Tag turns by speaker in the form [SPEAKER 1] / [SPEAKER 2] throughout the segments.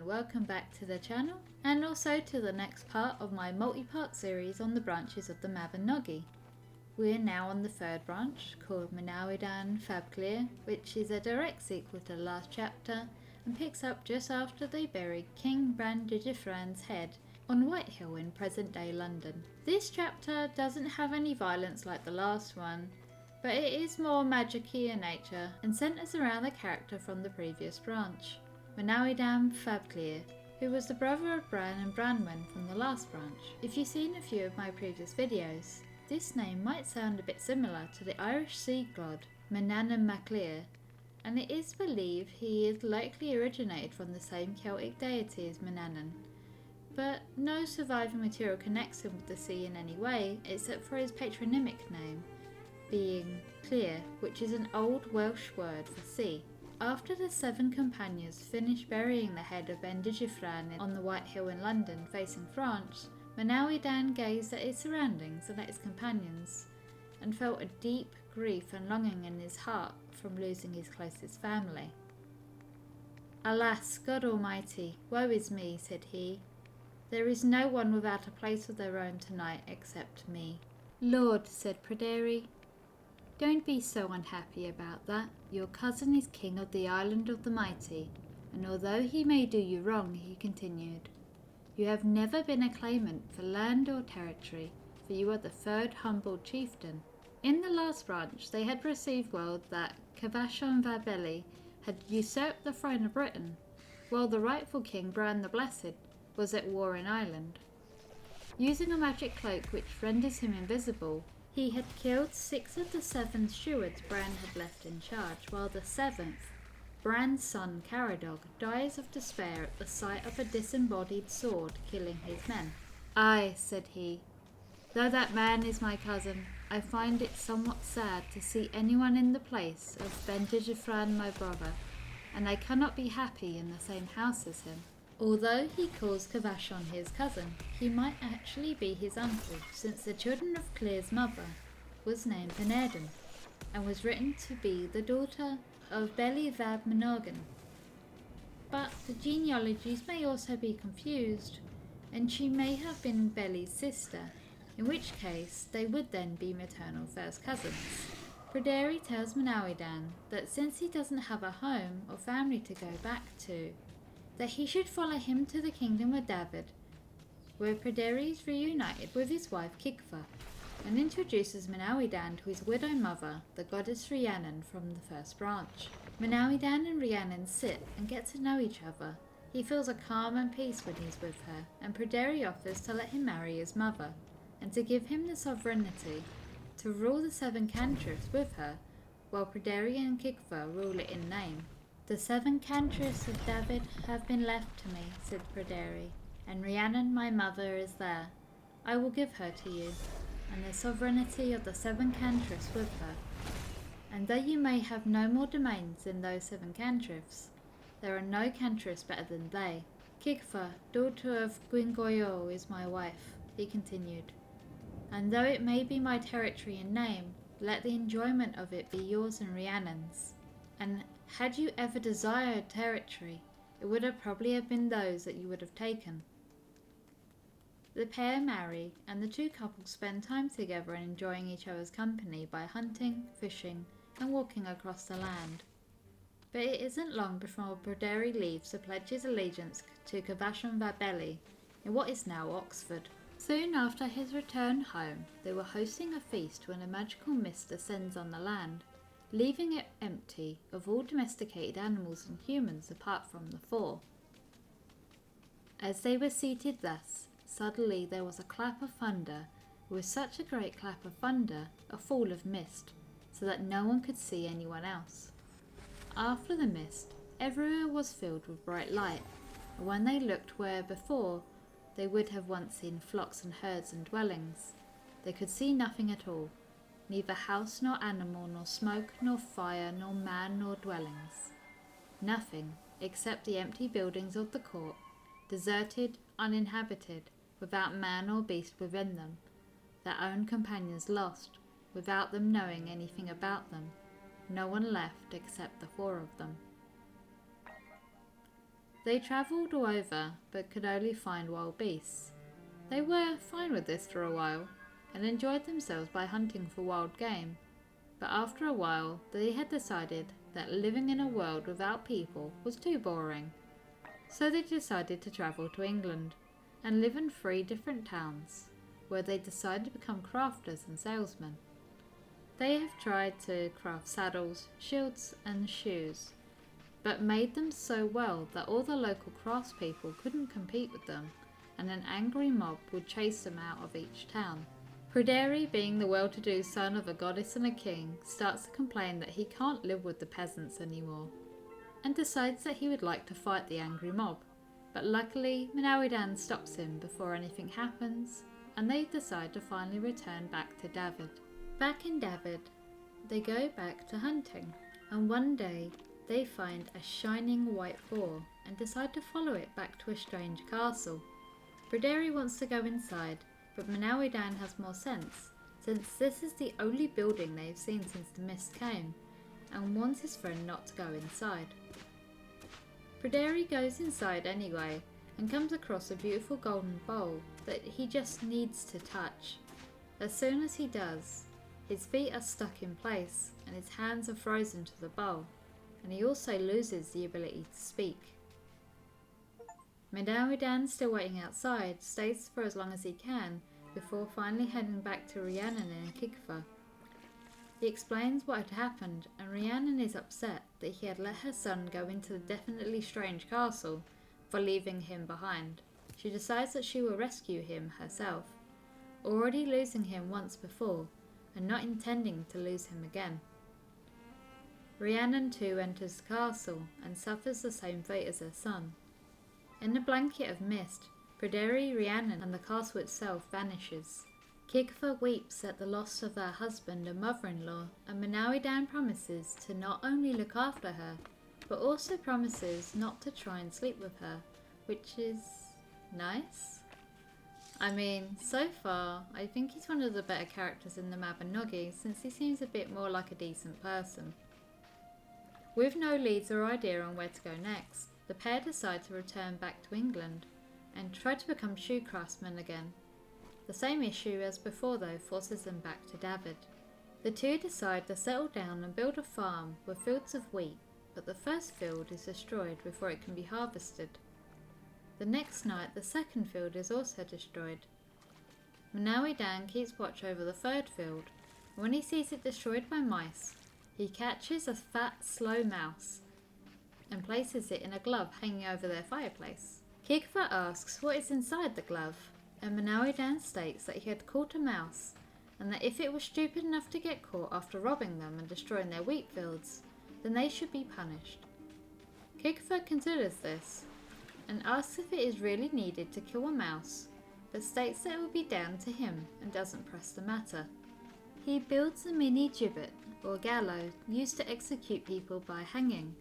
[SPEAKER 1] everyone, welcome back to the channel and also to the next part of my multi-part series on the branches of the Mabinogi. We are now on the third branch called Manawydan Llŷr, which is a direct sequel to the last chapter and picks up just after they buried King Brandigifran's head on Whitehill in present-day London. This chapter doesn't have any violence like the last one, but it is more magic-y in nature and centres around the character from the previous branch, Manawydan Llŷr, who was the brother of Bran and Branwen from the last branch. If you've seen a few of my previous videos, this name might sound a bit similar to the Irish sea god Manawydan, and it is believed he is likely originated from the same Celtic deity as Manannan, but no surviving material connects him with the sea in any way except for his patronymic name, being Llŷr, which is an old Welsh word for sea. After the seven companions finished burying the head of Brandigifran on the White Hill in London facing France, Manawydan gazed at his surroundings and at his companions, and felt a deep grief and longing in his heart from losing his closest family. "Alas, God Almighty, woe is me," said he. "There is no one without a place of their own tonight except me." "Lord," said Pryderi, "don't be so unhappy about that. Your cousin is king of the island of the mighty, and although he may do you wrong," he continued, "you have never been a claimant for land or territory, for you are the third humble chieftain." In the last branch they had received word that Cyfashon fab Beli had usurped the throne of Britain, while the rightful king Bran the Blessed was at war in Ireland. Using a magic cloak which renders him invisible, he had killed 6 of the 7 stewards Bran had left in charge, while the 7th, Bran's son Caradog, dies of despair at the sight of a disembodied sword killing his men. "Aye," said he, "though that man is my cousin, I find it somewhat sad to see anyone in the place of Brandigifran my brother, and I cannot be happy in the same house as him." Although he calls Cyfashon his cousin, he might actually be his uncle, since the children of Llyr's mother was named Manawydan, and was written to be the daughter of Beli fab Manawydan. But the genealogies may also be confused, and she may have been Beli's sister, in which case they would then be maternal first cousins. Pryderi tells Manawydan that since he doesn't have a home or family to go back to, that he should follow him to the kingdom of David, where Pryderi is reunited with his wife Cigfa, and introduces Manawydan to his widow mother, the goddess Rhiannon from the first branch. Manawydan and Rhiannon sit and get to know each other. He feels a calm and peace when he's with her, and Pryderi offers to let him marry his mother, and to give him the sovereignty to rule the 7 cantrips with her, while Pryderi and Cigfa rule it in name. "The 7 cantrips of David have been left to me," said Pryderi, "and Rhiannon my mother is there. I will give her to you, and the sovereignty of the 7 cantrips with her. And though you may have no more domains than those 7 cantrips, there are no cantrips better than they. Cigfa, daughter of Gwyngoio, is my wife," he continued, "and though it may be my territory in name, let the enjoyment of it be yours and Rhiannon's. And had you ever desired territory, it would have probably have been those that you would have taken." The pair marry, and the 2 couples spend time together and enjoying each other's company by hunting, fishing, and walking across the land. But it isn't long before Pryderi leaves to pledge his allegiance to Cyfashon fab Beli in what is now Oxford. Soon after his return home, they were hosting a feast when a magical mist descends on the land, leaving it empty of all domesticated animals and humans apart from the 4. As they were seated thus, suddenly there was a clap of thunder, with such a great clap of thunder, a fall of mist, so that no one could see anyone else. After the mist, everywhere was filled with bright light, and when they looked where before they would have once seen flocks and herds and dwellings, they could see nothing at all, neither house nor animal, nor smoke, nor fire, nor man, nor dwellings. Nothing, except the empty buildings of the court, deserted, uninhabited, without man or beast within them, their own companions lost, without them knowing anything about them, no one left except the 4 of them. They travelled all over, but could only find wild beasts. They were fine with this for a while, and enjoyed themselves by hunting for wild game. But after a while, they had decided that living in a world without people was too boring. So they decided to travel to England, and live in 3 different towns, where they decided to become crafters and salesmen. They have tried to craft saddles, shields and shoes, but made them so well that all the local craftspeople couldn't compete with them, and an angry mob would chase them out of each town. Pryderi, being the well-to-do son of a goddess and a king, starts to complain that he can't live with the peasants anymore, and decides that he would like to fight the angry mob. But luckily, Manawydan stops him before anything happens, and they decide to finally return back to David. Back in David, they go back to hunting, and one day they find a shining white boar and decide to follow it back to a strange castle. Pryderi wants to go inside, but Manawydan has more sense, since this is the only building they've seen since the mist came, and warns his friend not to go inside. Pryderi goes inside anyway, and comes across a beautiful golden bowl that he just needs to touch. As soon as he does, his feet are stuck in place, and his hands are frozen to the bowl, and he also loses the ability to speak. Manawydan, still waiting outside, stays for as long as he can before finally heading back to Rhiannon and Kigva. He explains what had happened, and Rhiannon is upset that he had let her son go into the definitely strange castle for leaving him behind. She decides that she will rescue him herself, already losing him once before and not intending to lose him again. Rhiannon too enters the castle and suffers the same fate as her son. In a blanket of mist, Pryderi, Rhiannon and the castle itself vanishes. Kigva weeps at the loss of her husband and mother-in-law, and Manawydan promises to not only look after her, but also promises not to try and sleep with her, which is nice. I mean, so far, I think he's one of the better characters in the Mabinogi, since he seems a bit more like a decent person. With no leads or idea on where to go next, the pair decide to return back to England and try to become shoe craftsmen again. The same issue as before though forces them back to David. The two decide to settle down and build a farm with fields of wheat, but the first field is destroyed before it can be harvested. The next night the second field is also destroyed. Manawydan keeps watch over the third field, and when he sees it destroyed by mice, he catches a fat, slow mouse and places it in a glove hanging over their fireplace. Kigva asks what is inside the glove, and Manawydan states that he had caught a mouse, and that if it was stupid enough to get caught after robbing them and destroying their wheat fields, then they should be punished. Kigva considers this, and asks if it is really needed to kill a mouse, but states that it will be down to him and doesn't press the matter. He builds a mini gibbet, or gallows, used to execute people by hanging,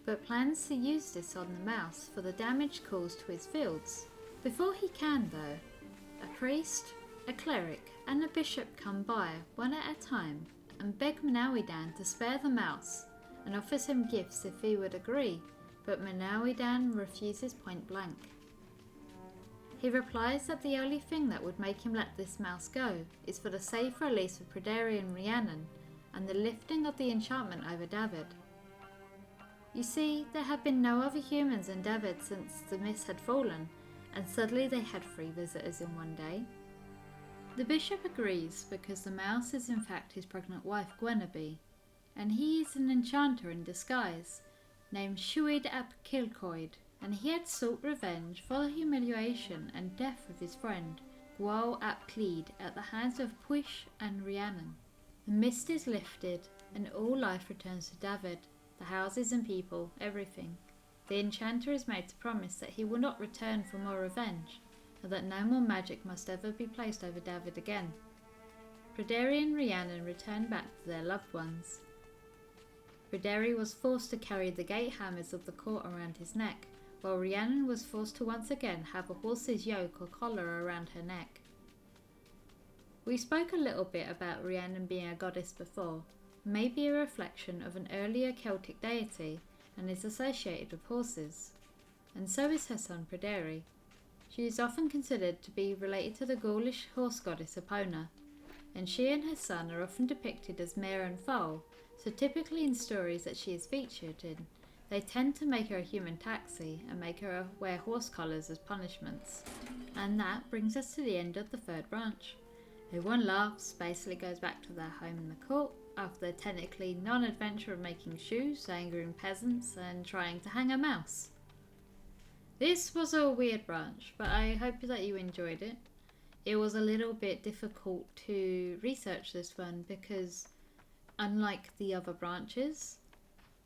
[SPEAKER 1] but plans to use this on the mouse for the damage caused to his fields. Before he can though, a priest, a cleric and a bishop come by one at a time and beg Manawydan to spare the mouse and offers him gifts if he would agree, but Manawydan refuses point blank. He replies that the only thing that would make him let this mouse go is for the safe release of Pryderi and Rhiannon and the lifting of the enchantment over David. You see, there have been no other humans in David since the mist had fallen, and suddenly they had 3 visitors in one day. The bishop agrees because the mouse is in fact his pregnant wife Gweneby, and he is an enchanter in disguise named Llŷr ap Kilcoed, and he had sought revenge for the humiliation and death of his friend Gwal ap Clyd at the hands of Pwyll and Rhiannon. The mist is lifted and all life returns to David, the houses and people, everything. The enchanter is made to promise that he will not return for more revenge, and that no more magic must ever be placed over David again. Pryderi and Rhiannon return back to their loved ones. Pryderi was forced to carry the gate hammers of the court around his neck, while Rhiannon was forced to once again have a horse's yoke or collar around her neck. We spoke a little bit about Rhiannon being a goddess before, maybe a reflection of an earlier Celtic deity, and is associated with horses. and so is her son Pryderi. She is often considered to be related to the Gaulish horse goddess Epona, and she and her son are often depicted as mare and foal, so typically in stories that she is featured in, they tend to make her a human taxi and make her wear horse collars as punishments. And that brings us to the end of the third branch. Everyone laughs, basically goes back to their home in the court after their technically non-adventure of making shoes, angering peasants, and trying to hang a mouse. This was a weird branch, but I hope that you enjoyed it. It was a little bit difficult to research this one because, unlike the other branches,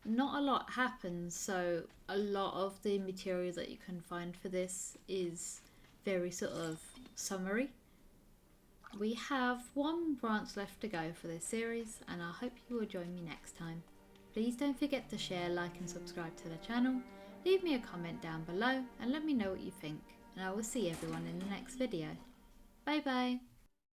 [SPEAKER 1] not a lot happens, so a lot of the material that you can find for this is very sort of summary. We have one branch left to go for this series, and I hope you will join me next time. Please don't forget to share, like and subscribe to the channel. Leave me a comment down below and let me know what you think, and I will see everyone in the next video. Bye bye!